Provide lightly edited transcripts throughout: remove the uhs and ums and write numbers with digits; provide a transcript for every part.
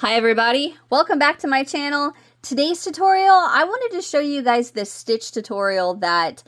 Hi everybody, welcome back to my channel. Today's tutorial, I wanted to show you guys this stitch tutorial that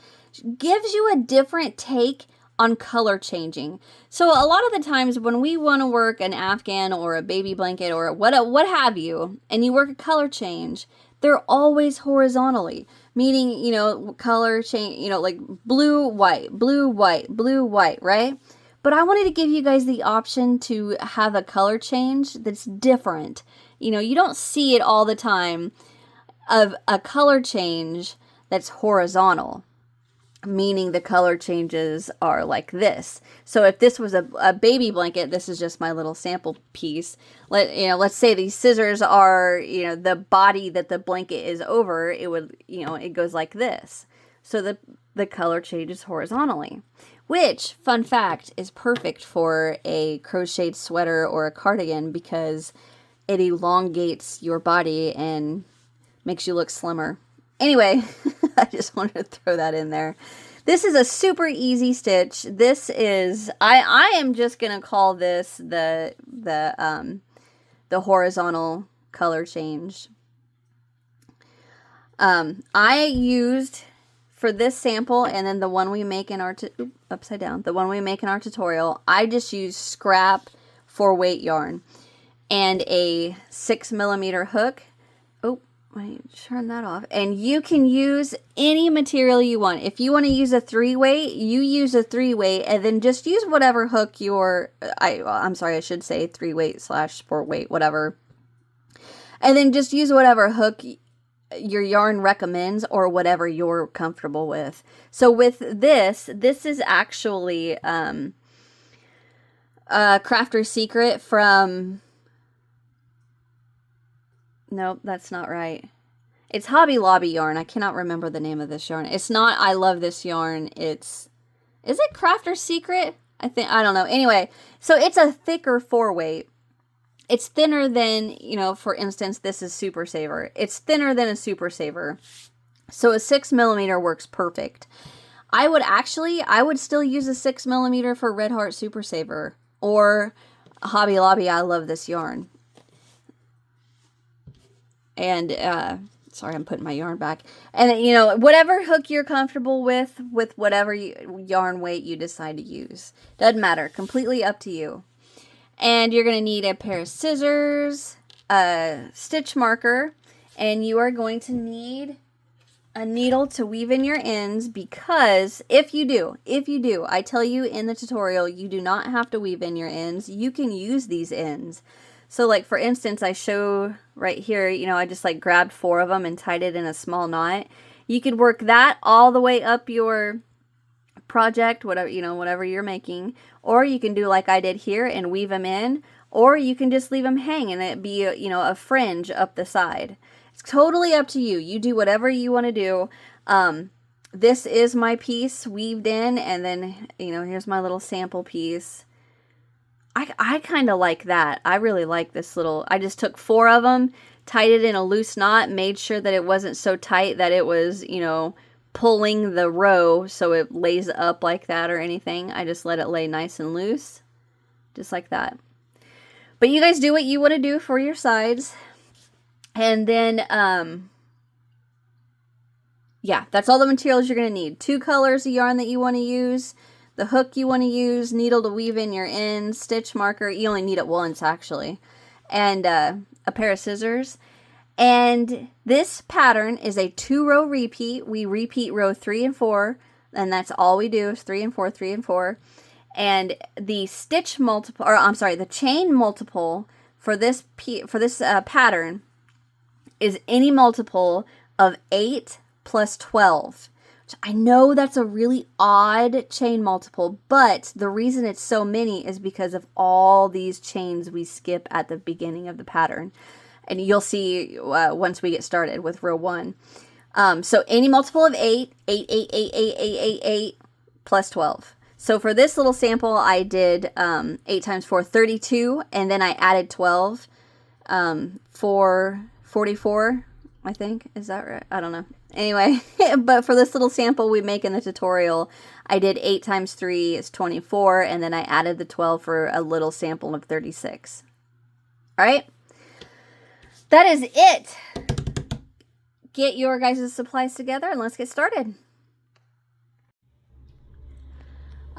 gives you a different take on color changing. So a lot of the times when we want to work an Afghan or a baby blanket or what have you, and you work a color change, they're always horizontally, meaning, color change, like blue, white, blue, white, blue, white, right? But I wanted to give you guys the option to have a color change that's different. You don't see it all the time of a color change that's horizontal, meaning the color changes are like this. So if this was a baby blanket, this is just my little sample piece. Let's say these scissors are, the body that the blanket is over, it goes like this. So the color changes horizontally. Which, fun fact, is perfect for a crocheted sweater or a cardigan because it elongates your body and makes you look slimmer. Anyway, I just wanted to throw that in there. This is a super easy stitch. This is, I am just going to call this the horizontal color change. I used... For this sample and then the one we make in our the one we make in our tutorial, I just use scrap 4-weight yarn and a 6mm hook. Oh, I turn that off. And you can use any material you want. If you want to use a 3-weight, you use a 3-weight, and then just use whatever hook I'm sorry, I should say 3-weight / 4-weight, whatever. And then just use whatever hook your yarn recommends or whatever you're comfortable with. So with this is actually Crafter's Secret from... Nope, that's not right. It's Hobby Lobby yarn. I cannot remember the name of this yarn. It's not I Love This Yarn. Is it Crafter's Secret? I don't know. Anyway, so it's a thicker 4-weight. It's thinner than, for instance, this is Super Saver. It's thinner than a Super Saver. So a 6mm works perfect. I would still use a 6mm for Red Heart Super Saver or Hobby Lobby I Love This Yarn. And, sorry, I'm putting my yarn back. And, whatever hook you're comfortable with whatever yarn weight you decide to use. Doesn't matter. Completely up to you. And you're going to need a pair of scissors, a stitch marker, and you are going to need a needle to weave in your ends, because if you do, I tell you in the tutorial, you do not have to weave in your ends. You can use these ends. So like for instance, I show right here, I just like grabbed 4 of them and tied it in a small knot. You could work that all the way up your project, whatever you're making, or you can do like I did here and weave them in, or you can just leave them hang and it be a fringe up the side. It's totally up to you. You do whatever you want to do. This is my piece weaved in, and then here's my little sample piece. I kind of like that. I really like this little... I just took 4 of them, tied it in a loose knot, made sure that it wasn't so tight that it was pulling the row so it lays up like that or anything. I just let it lay nice and loose, just like that. But you guys do what you want to do for your sides. And then, yeah, that's all the materials you're going to need. 2 colors of yarn that you want to use, the hook you want to use, needle to weave in your ends, stitch marker. You only need it once, actually. And a pair of scissors. And this pattern is a 2-row repeat. We repeat row 3 and 4, and that's all we do is 3 and 4, 3 and 4. And the stitch multiple, or I'm sorry, the chain multiple for this pattern is any multiple of 8 plus 12. Which I know that's a really odd chain multiple, but the reason it's so many is because of all these chains we skip at the beginning of the pattern. And you'll see once we get started with row 1. So any multiple of 8, 8, 8, 8, 8, 8, 8, 8, plus 12. So for this little sample, I did 8 times 4, 32, and then I added 12 for 44, I think. Is that right? I don't know. Anyway, but for this little sample we make in the tutorial, I did 8 times 3 is 24, and then I added the 12 for a little sample of 36. All right? that is it. Get your guys' supplies together and let's get started.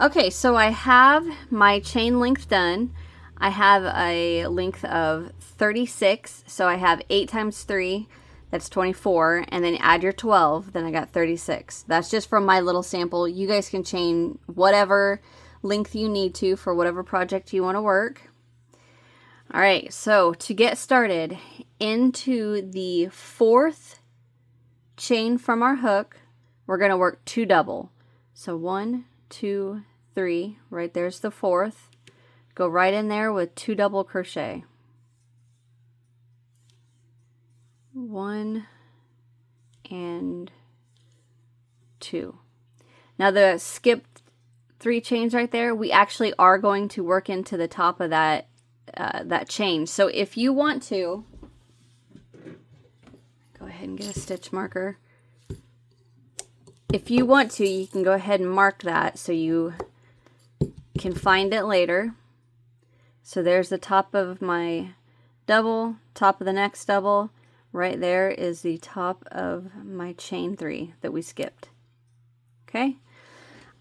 Okay, so I have my chain length done. I have a length of 36, so I have 8 times 3, that's 24, and then add your 12, then I got 36. That's just from my little sample. You guys can chain whatever length you need to for whatever project you want to work. All right, so to get started, into the 4th chain from our hook, we're going to work 2 double. So 1, 2, 3, right there's the 4th. Go right in there with 2 double crochet. 1 and 2. Now the skipped 3 chains right there, we actually are going to work into the top of that chain. So if you want to, go ahead and get a stitch marker. If you want to, you can go ahead and mark that so you can find it later. So there's the top of my double, top of the next double. Right there is the top of my chain 3 that we skipped. Okay?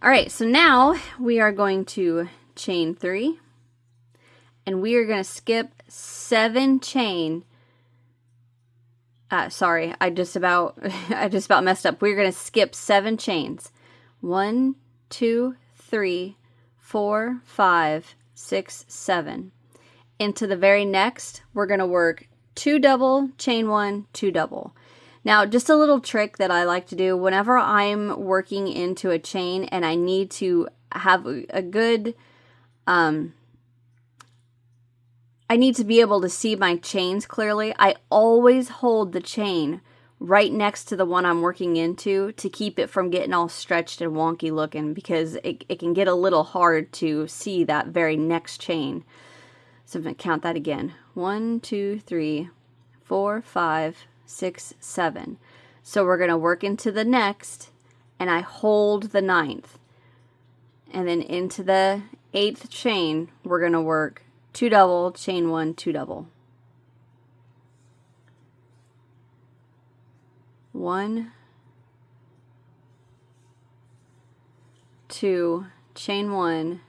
All right, so now we are going to chain 3, and we are going to skip 7 chain. Sorry, I just about messed up. We're going to skip 7 chains. 1, 2, 3, 4, 5, 6, 7. Into the very next, we're going to work 2 double, chain 1, 2 double. Now, just a little trick that I like to do whenever I'm working into a chain and I need to have a good, I need to be able to see my chains clearly. I always hold the chain right next to the one I'm working into to keep it from getting all stretched and wonky looking, because it can get a little hard to see that very next chain. So I'm going to count that again. 1, 2, 3, 4, 5, 6, 7. So we're going to work into the next, and I hold the 9th. And then into the 8th chain, we're going to work 2 double, chain 1, 2 double. 1, 2, chain 1,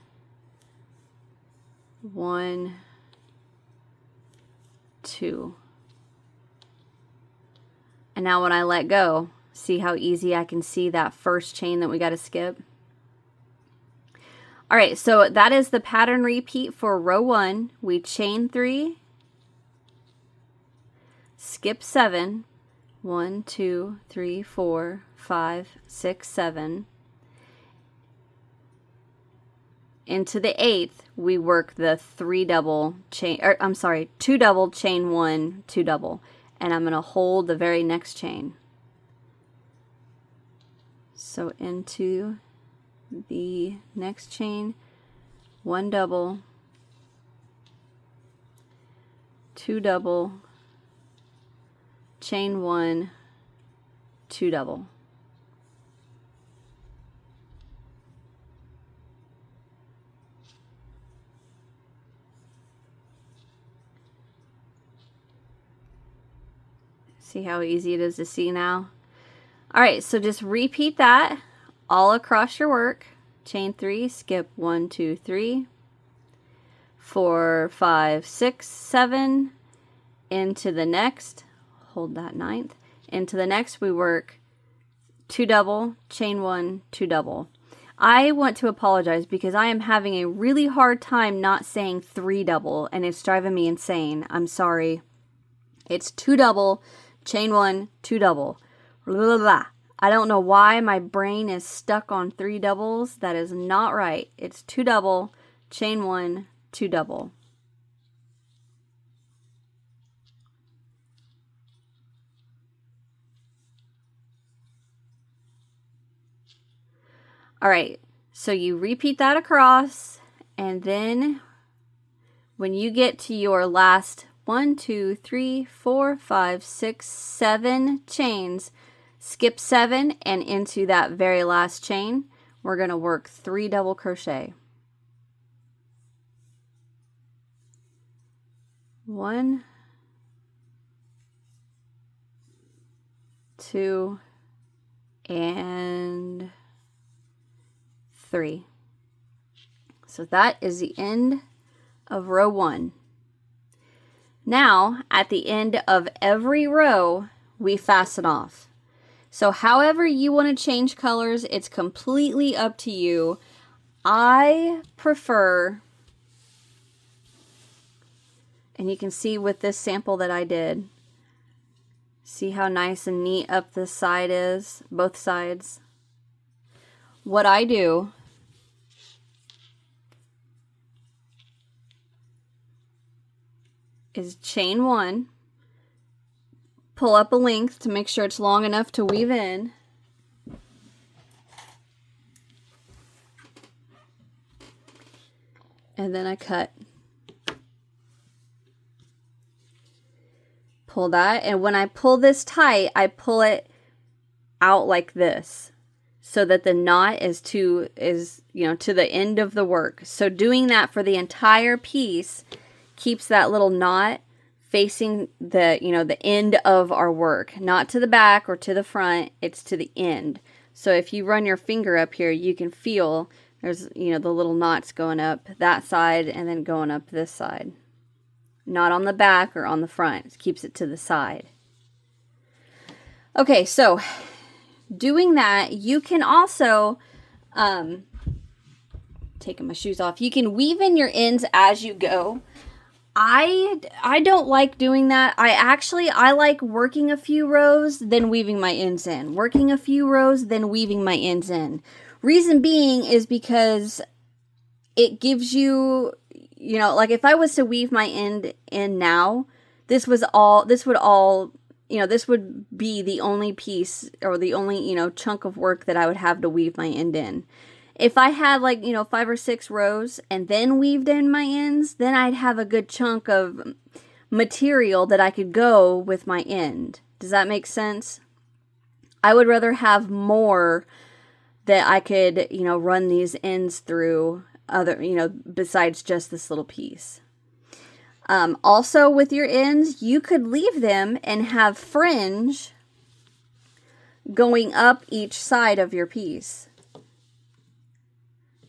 1, 2. And now when I let go, see how easy I can see that first chain that we got to skip? All right, so that is the pattern repeat for row 1. We chain 3, skip 7, 1, 2, 3, 4, 5, 6, 7. Into the 8th, we work the 2 double, chain 1, 2 double, and I'm going to hold the very next chain. So into the next chain, 1 double, 2 double, chain 1, 2 double. See how easy it is to see now? All right, so just repeat that all across your work. Chain 3, skip 1, 2, 3, 4, 5, 6, 7. Into the next, hold that 9th. Into the next, we work 2 double, chain 1, 2 double. I want to apologize because I am having a really hard time not saying 3 double, and it's driving me insane. I'm sorry. It's 2 double, chain 1, 2 double. Blah, blah, blah. I don't know why my brain is stuck on 3 doubles. That is not right. It's 2 double, chain 1, 2 double. All right, so you repeat that across, and then when you get to your last 1, 2, 3, 4, 5, 6, 7 chains, skip 7, and into that very last chain, we're going to work 3 double crochet. 1, 2, and 3. So that is the end of row 1. Now, at the end of every row, we fasten off. So however you want to change colors, it's completely up to you. I prefer, and you can see with this sample that I did, see how nice and neat up this side is, both sides. What I do is chain 1, pull up a length to make sure it's long enough to weave in, and then I cut. Pull that, and when I pull this tight, I pull it out like this so that the knot is to the end of the work. So doing that for the entire piece keeps that little knot facing the end of our work, not to the back or to the front, it's to the end. So if you run your finger up here, you can feel there's the little knots going up that side and then going up this side. Not on the back or on the front. It keeps it to the side. Okay, so doing that, you can also, taking my shoes off, you can weave in your ends as you go. I don't like doing that. I like working a few rows, then weaving my ends in. Working a few rows, then weaving my ends in. Reason being is because it gives you, like if I was to weave my end in now, this would be the only piece or the only, chunk of work that I would have to weave my end in. If I had 5 or 6 rows and then weaved in my ends, then I'd have a good chunk of material that I could go with my end. Does that make sense? I would rather have more that I could, run these ends through besides just this little piece. Also with your ends, you could leave them and have fringe going up each side of your piece.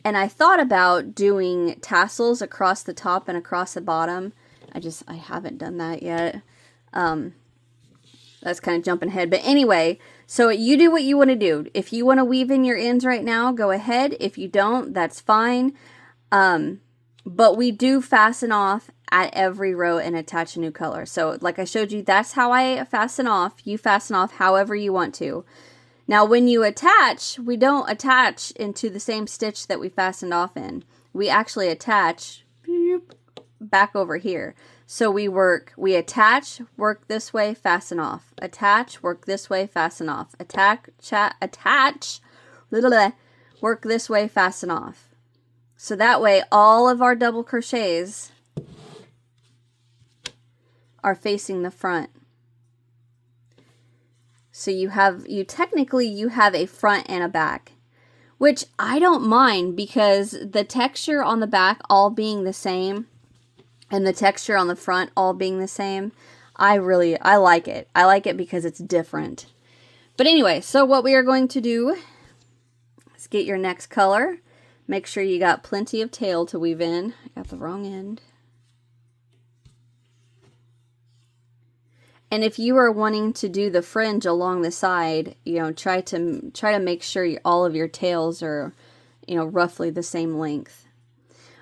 And I thought about doing tassels across the top and across the bottom. I haven't done that yet. That's kind of jumping ahead. But anyway, so you do what you want to do. If you want to weave in your ends right now, go ahead. If you don't, that's fine. But we do fasten off at every row and attach a new color. So like I showed you, that's how I fasten off. You fasten off however you want to. Now when you attach, we don't attach into the same stitch that we fastened off in. We actually attach back over here. So we attach, work this way, fasten off. Attach, work this way, fasten off. Attach, work this way, fasten off. So that way all of our double crochets are facing the front. So you technically have a front and a back, which I don't mind because the texture on the back all being the same and the texture on the front all being the same, I like it. I like it because it's different. But anyway, so what we are going to do is get your next color. Make sure you got plenty of tail to weave in. I got the wrong end. And if you are wanting to do the fringe along the side, try to make sure all of your tails are, roughly the same length.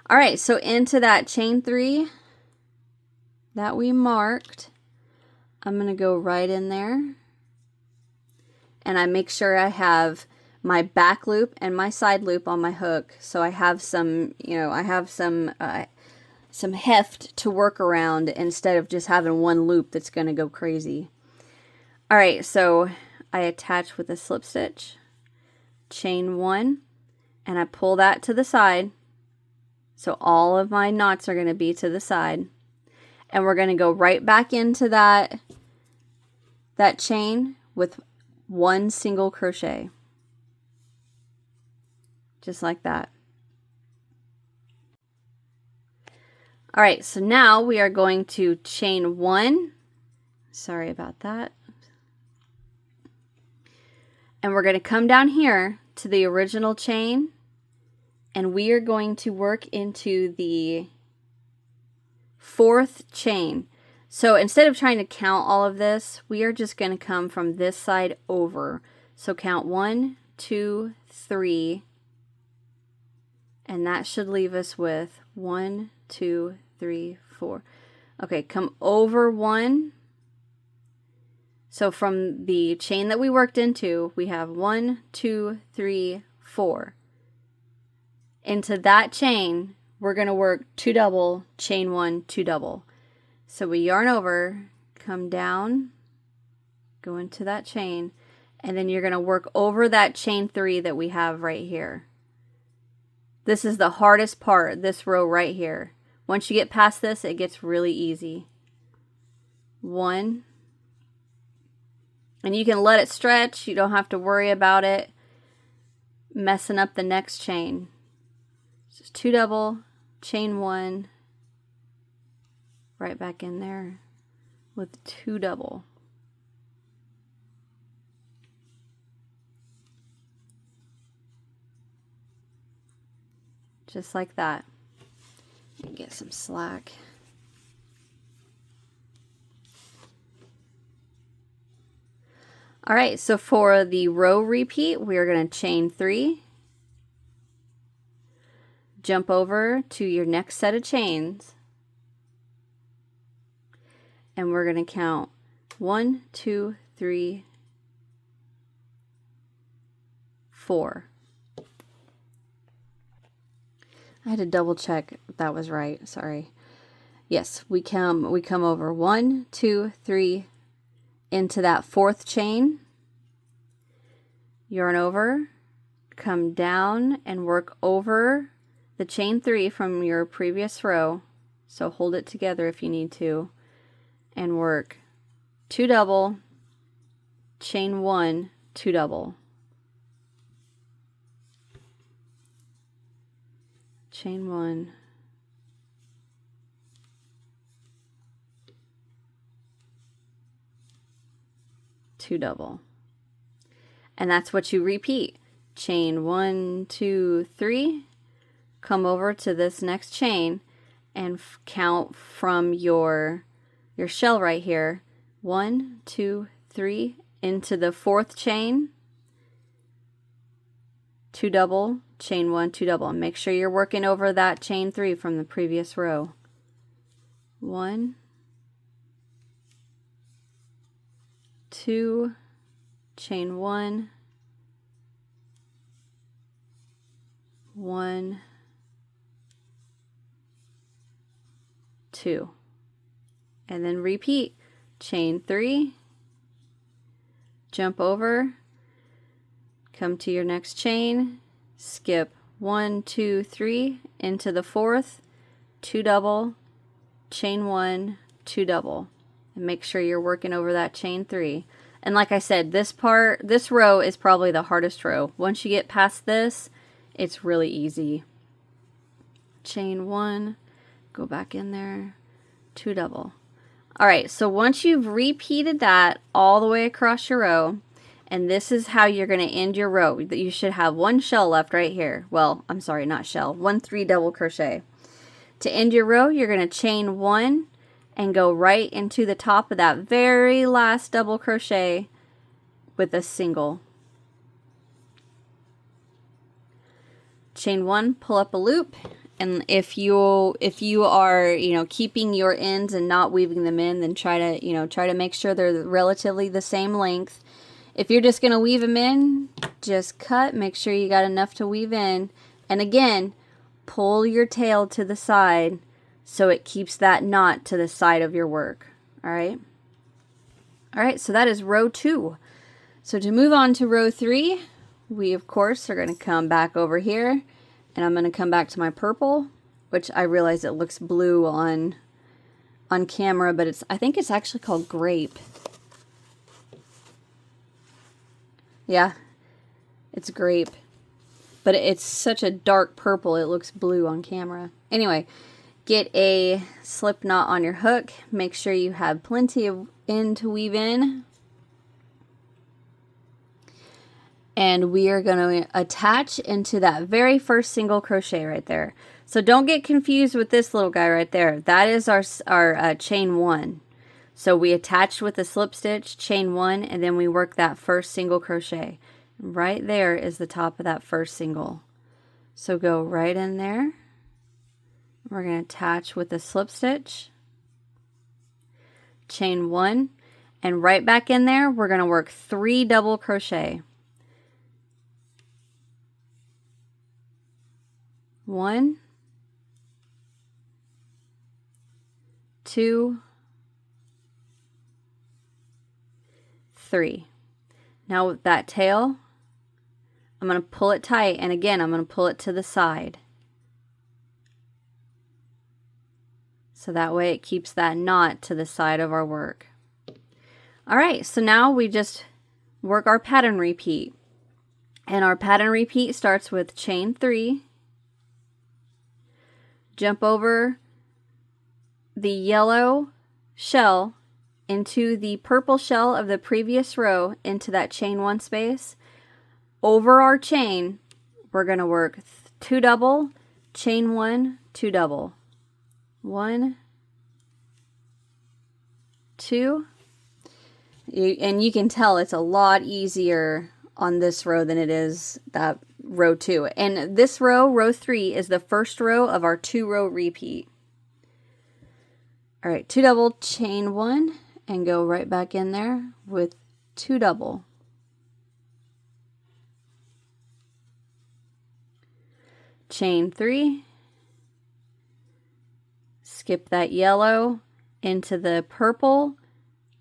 All right, so into that chain 3 that we marked, I'm going to go right in there. And I make sure I have my back loop and my side loop on my hook. So I have some, some heft to work around instead of just having one loop that's going to go crazy. All right, so I attach with a slip stitch, chain 1, and I pull that to the side. So all of my knots are going to be to the side. And we're going to go right back into that chain with one single crochet. Just like that. All right, so now we are going to chain 1. Sorry about that. And we're going to come down here to the original chain, and we are going to work into the 4th chain. So instead of trying to count all of this, we are just going to come from this side over. So count 1, 2, 3, and that should leave us with 1, 2, 3, 4. Okay, come over 1. So from the chain that we worked into, we have 1, 2, 3, 4. Into that chain, we're going to work 2 double, chain 1, 2 double. So we yarn over, come down, go into that chain, and then you're going to work over that chain 3 that we have right here. This is the hardest part, this row right here. Once you get past this, it gets really easy. 1. And you can let it stretch. You don't have to worry about it messing up the next chain. Just 2 double, chain 1, right back in there with 2 double. Just like that. Get some slack. All right, so for the row repeat, we're going to chain 3, jump over to your next set of chains, and we're going to count 1, 2, 3, 4. I had to double check if that was right. Sorry. Yes, we come over 1, 2, 3 into that 4th chain. Yarn over, come down and work over the chain 3 from your previous row. So hold it together if you need to, and work 2 double, chain 1, 2 double. Chain 1, two double, and that's what you repeat. Chain 1, 2, 3, come over to this next chain and count from your shell right here. 1, 2, 3 into the 4th chain, 2 double, chain 1, 2 double, and make sure you're working over that chain 3 from the previous row. 1, 2, chain 1, 1, 2, and then repeat. Chain 3, jump over, come to your next chain, skip 1, 2, 3 into the 4th, 2 double, chain 1, 2 double, and make sure you're working over that chain 3. And like I said, this row is probably the hardest row. Once you get past this, it's really easy. Chain 1, go back in there, 2 double. All right, so once you've repeated that all the way across your row, and this is how you're going to end your row. You should have 1 shell left right here. Well, I'm sorry, not shell. 1 3 double crochet. To end your row, you're going to chain 1 and go right into the top of that very last double crochet with a single. Chain 1, pull up a loop, and if you are, keeping your ends and not weaving them in, then try to make sure they're relatively the same length. If you're just going to weave them in, just cut, make sure you got enough to weave in, and again, pull your tail to the side so it keeps that knot to the side of your work. All right, so that is row 2. So to move on to row 3, we of course are going to come back over here, and I'm going to come back to my purple, which I realize it looks blue on camera, but I think it's actually called grape. Yeah, it's grape, but it's such a dark purple it looks blue on camera. Anyway, get a slip knot on your hook. Make sure you have plenty of end to weave in. and we are going to attach into that very first single crochet right there. So don't get confused with this little guy right there. That is our chain 1. So we attach with a slip stitch, chain 1, and then we work that first single crochet. Right there is the top of that first single. So go right in there. We're going to attach with a slip stitch, chain 1, and right back in there we're going to work 3 double crochet. 1, 2, 3. Now with that tail, I'm going to pull it tight, and again I'm going to pull it to the side. So that way it keeps that knot to the side of our work. Alright, so now we just work our pattern repeat. And our pattern repeat starts with chain 3, jump over the yellow shell into the purple shell of the previous row into that chain 1 space. Over our chain, we're going to work 2 double, chain 1, 2 double. 1, 2. And you can tell it's a lot easier on this row than it is that row 2. And this row, row 3, is the first row of our 2-row repeat. Alright, 2 double, chain 1, and go right back in there with 2 double. Chain 3, skip that yellow into the purple,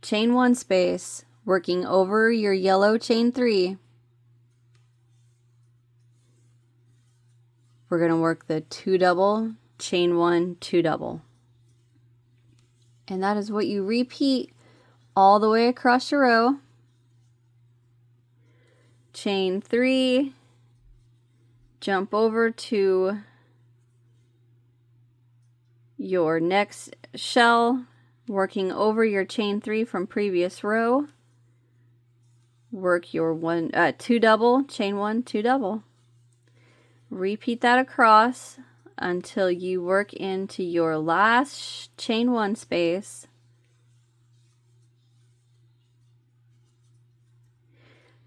chain 1 space, working over your yellow chain 3. We're going to work the 2 double, chain 1, 2 double. And that is what you repeat all the way across your row. Chain 3, jump over to your next shell, working over your chain 3 from previous row. Work your 2 double, chain 1, 2 double. Repeat that across until you work into your last chain 1 space.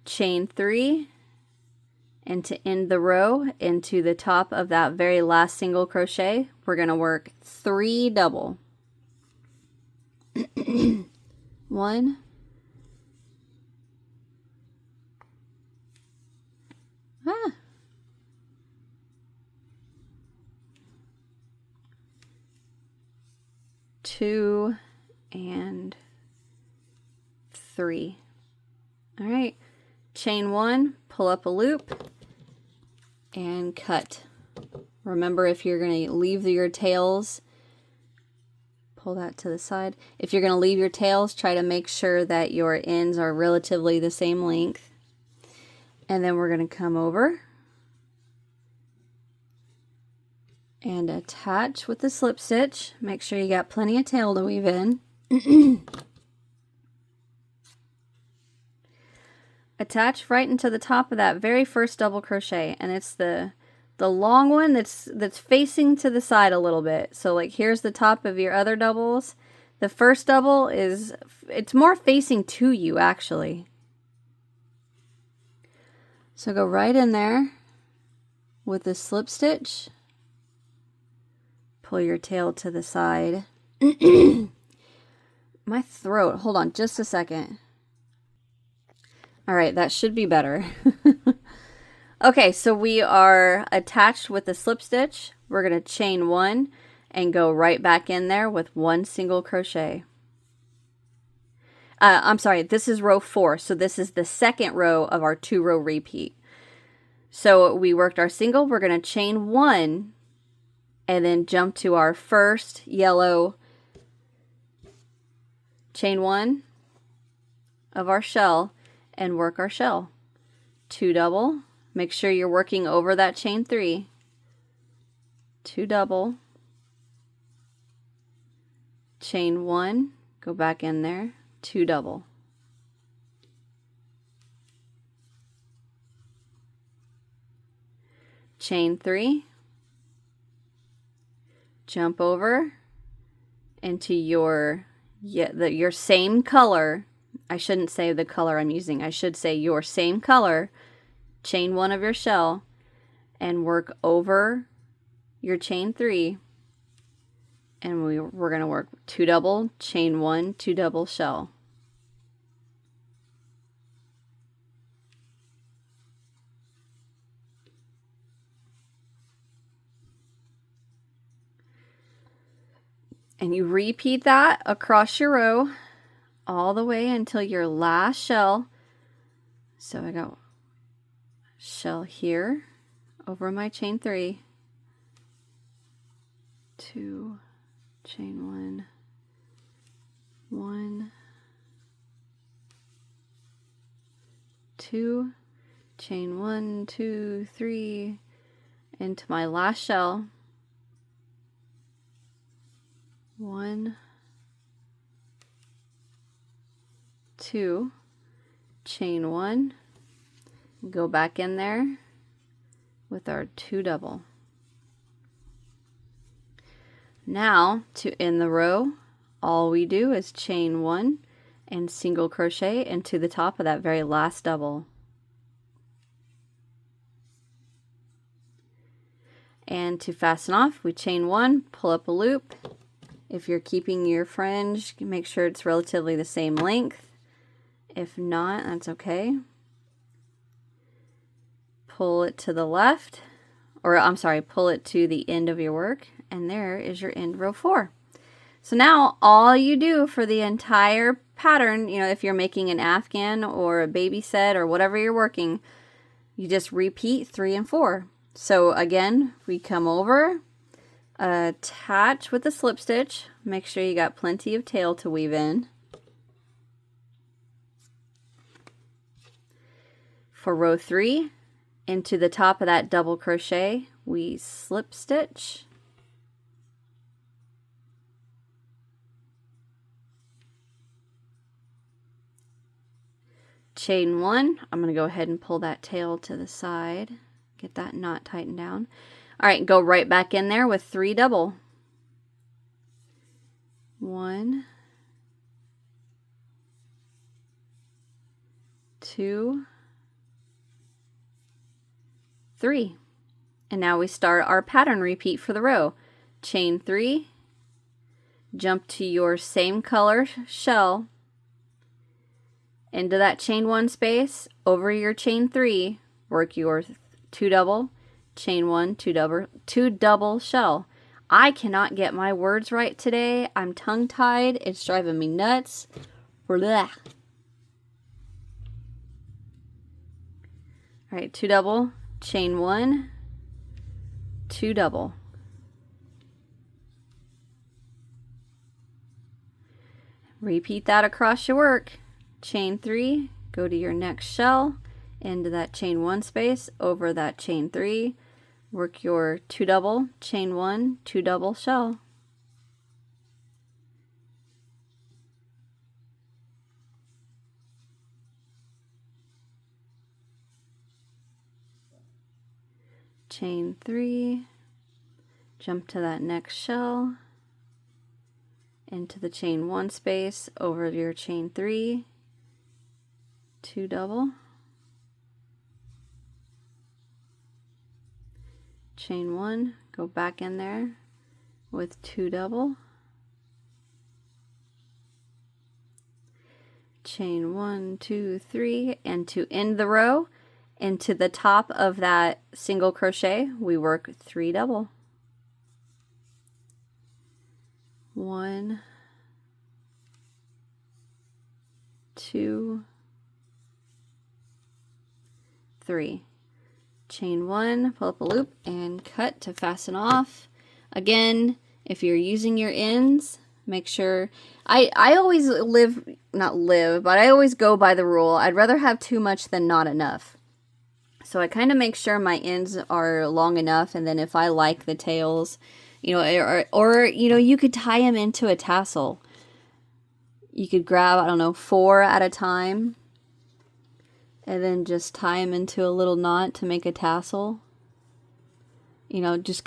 Chain 3, and to end the row into the top of that very last single crochet, we're going to work 3 double. 1, 2, and 3. All right, chain 1, pull up a loop, and cut. Remember, if you're going to leave your tails, pull that to the side. If you're going to leave your tails, try to make sure that your ends are relatively the same length. And then we're going to come over and attach with the slip stitch. Make sure you got plenty of tail to weave in. Attach right into the top of that very first double crochet, and it's the long one that's facing to the side a little bit. So like here's the top of your other doubles. The first double it's more facing to you actually. So go right in there with the slip stitch. Pull your tail to the side. My throat, hold on just a second. All right, that should be better. Okay, so we are attached with the slip stitch. We're going to chain 1 and go right back in there with 1 single crochet. I'm sorry, this is row 4, so this is the second row of our 2-row repeat. So we worked our single, we're going to chain 1 and then jump to our first yellow chain 1 of our shell and work our shell. 2 double, make sure you're working over that chain 3. 2 double, chain 1, go back in there, 2 double. chain 3, jump over into your same color. I shouldn't say the color I'm using. I should say your same color. Chain 1 of your shell and work over your chain 3. And we're going to work 2 double, chain 1, 2 double shell. And you repeat that across your row all the way until your last shell. So I got shell here over my chain 3, 2, chain 1, 1, 2, chain 1, 2, 3, into my last shell, 1, 2, chain 1, go back in there with our 2 double. Now to end the row, all we do is chain 1 and single crochet into the top of that very last double. And to fasten off, we chain 1, pull up a loop. If you're keeping your fringe, make sure it's relatively the same length. If not, that's okay. Pull it to the left, or I'm sorry, pull it to the end of your work, and there is your end row 4. So now all you do for the entire pattern, you know, if you're making an Afghan or a baby set or whatever you're working, you just repeat 3 and 4. So again, we come over, attach with a slip stitch, make sure you got plenty of tail to weave in. For row 3, into the top of that double crochet, we slip stitch, chain 1. I'm going to go ahead and pull that tail to the side, get that knot tightened down. All right, go right back in there with 3 double. 1, 2, 3. And now we start our pattern repeat for the row. Chain 3, jump to your same color shell, into that chain 1 space, over your chain 3, work your 2 double, chain 1, 2 double shell. I cannot get my words right today. I'm tongue-tied. It's driving me nuts. Blah. All right, 2 double, chain 1, 2 double. Repeat that across your work. Chain 3, go to your next shell, into that chain 1 space, over that chain 3, work your 2 double, chain 1, 2 double shell. Chain 3, jump to that next shell, into the chain 1 space, over your chain 3, 2 double, chain 1, go back in there with 2 double, chain 1, 2, 3, and to end the row, into the top of that single crochet, we work 3 double. 1, 2, 3. Chain 1, pull up a loop, and cut to fasten off. Again, if you're using your ends, make sure, I always I always go by the rule, I'd rather have too much than not enough. So I kind of make sure my ends are long enough, and then if I like the tails, you know, or you know, you could tie them into a tassel. You could grab, I don't know, 4 at a time, and then just tie them into a little knot to make a tassel. You know, just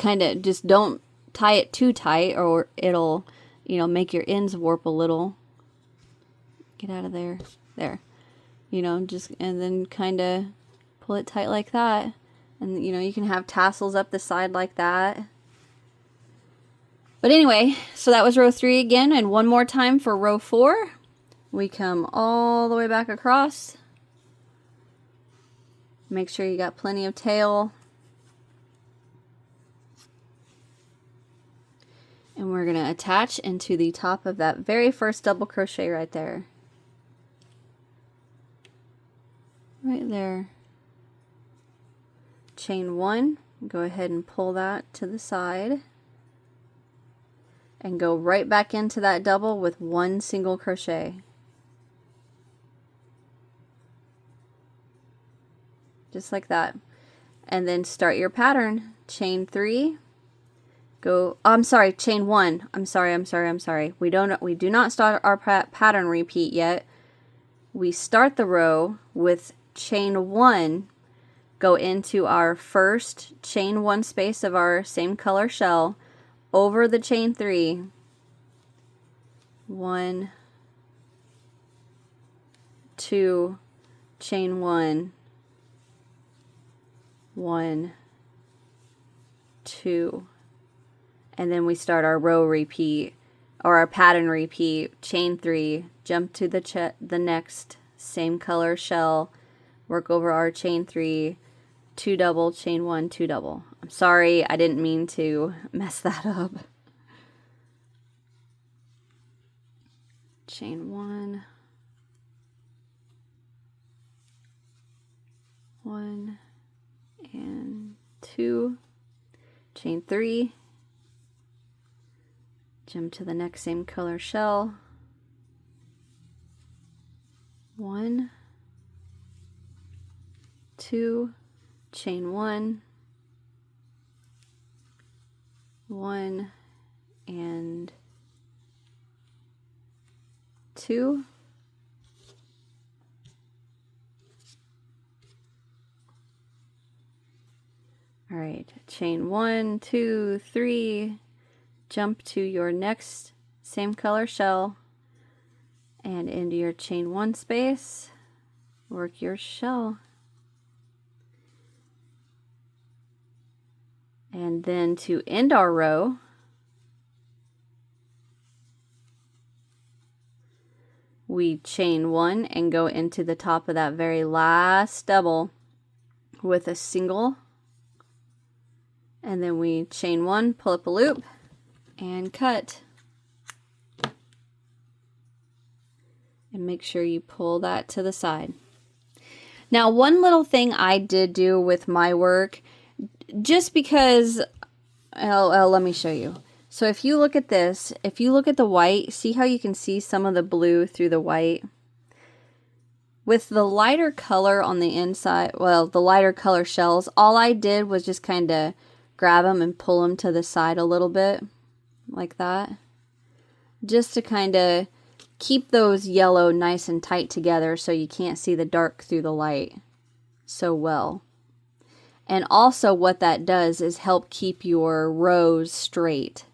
don't tie it too tight or it'll, you know, make your ends warp a little. Get out of there. There. You know, just, and then kind of pull it tight like that. And, you know, you can have tassels up the side like that. But anyway, so that was row 3 again, and one more time for row 4. We come all the way back across. Make sure you got plenty of tail. And we're going to attach into the top of that very first double crochet right there. Right there. Chain 1, go ahead and pull that to the side. And go right back into that double with 1 single crochet. Just like that. And then start your pattern. Chain 3. Go, oh, I'm sorry, chain 1. I'm sorry. We do not start our pattern repeat yet. We start the row with chain 1. Go into our first chain 1 space of our same color shell. Over the chain 3, 1, 2, chain 1, 1, 2, and then we start our row repeat or our pattern repeat. Chain 3, jump to the next same color shell, work over our chain 3, 2 double, chain 1, 2 double. I'm sorry, I didn't mean to mess that up. Chain 1, 1 and 2, chain 3, jump to the next same color shell, 1, 2, chain 1, 1 and 2, all right, chain 1, 2, 3, jump to your next same color shell and into your chain 1 space, work your shell. And then to end our row, we chain 1 and go into the top of that very last double with a single, and then we chain 1, pull up a loop, and cut. And make sure you pull that to the side. Now, one little thing I did do with my work, just because, let me show you. So if you look at this, if you look at the white, see how you can see some of the blue through the white? With the lighter color on the inside, well, the lighter color shells, all I did was just kind of grab them and pull them to the side a little bit, like that. Just to kind of keep those yellow nice and tight together so you can't see the dark through the light so well. And also what that does is help keep your rows straight.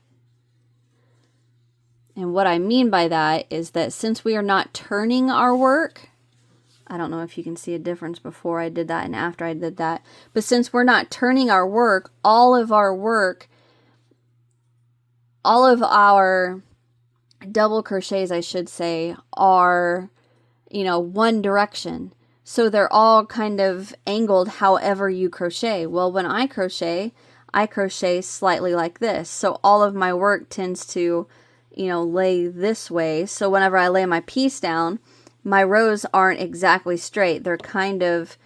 And what I mean by that is that since we are not turning our work, I don't know if you can see a difference before I did that and after I did that, but since we're not turning our work, all of our double crochets, I should say, are, you know, one direction. So they're all kind of angled however you crochet. Well, when I crochet slightly like this. So all of my work tends to, you know, lay this way. So whenever I lay my piece down, my rows aren't exactly straight. They're kind of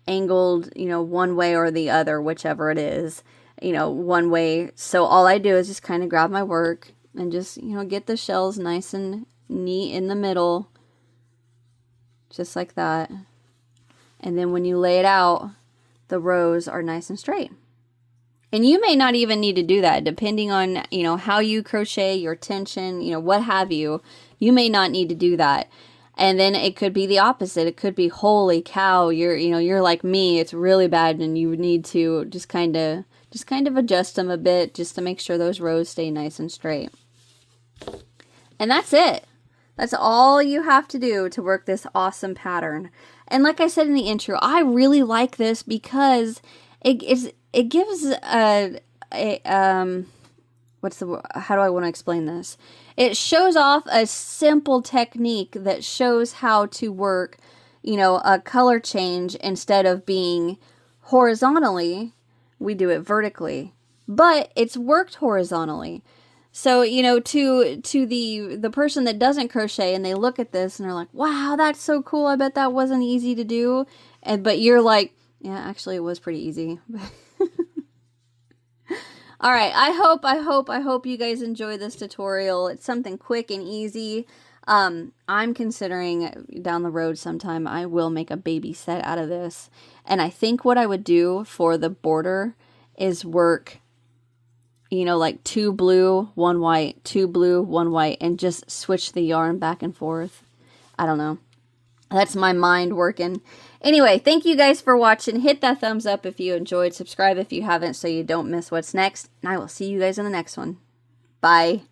angled, you know, one way or the other, whichever it is, you know, one way. So all I do is just kind of grab my work and just, you know, get the shells nice and neat in the middle, just like that. And then when you lay it out, the rows are nice and straight. And you may not even need to do that, depending on, you know, how you crochet, your tension, you know, what have you. You may not need to do that. And then it could be the opposite. It could be, holy cow, you're like me, it's really bad and you need to just kind of Just kind of adjust them a bit just to make sure those rows stay nice and straight. And that's it. That's all you have to do to work this awesome pattern. And like I said in the intro, I really like this because it gives how do I want to explain this? It shows off a simple technique that shows how to work, you know, a color change. Instead of being horizontally, we do it vertically, but it's worked horizontally. So, you know, to the person that doesn't crochet and they look at this and they're like, wow, that's so cool. I bet that wasn't easy to do. But you're like, yeah, actually it was pretty easy. All right. I hope you guys enjoy this tutorial. It's something quick and easy. I'm considering down the road sometime I will make a baby set out of this. And I think what I would do for the border is work, you know, like 2 blue, 1 white, 2 blue, 1 white, and just switch the yarn back and forth. I don't know. That's my mind working. Anyway, thank you guys for watching. Hit that thumbs up if you enjoyed. Subscribe if you haven't so you don't miss what's next. And I will see you guys in the next one. Bye.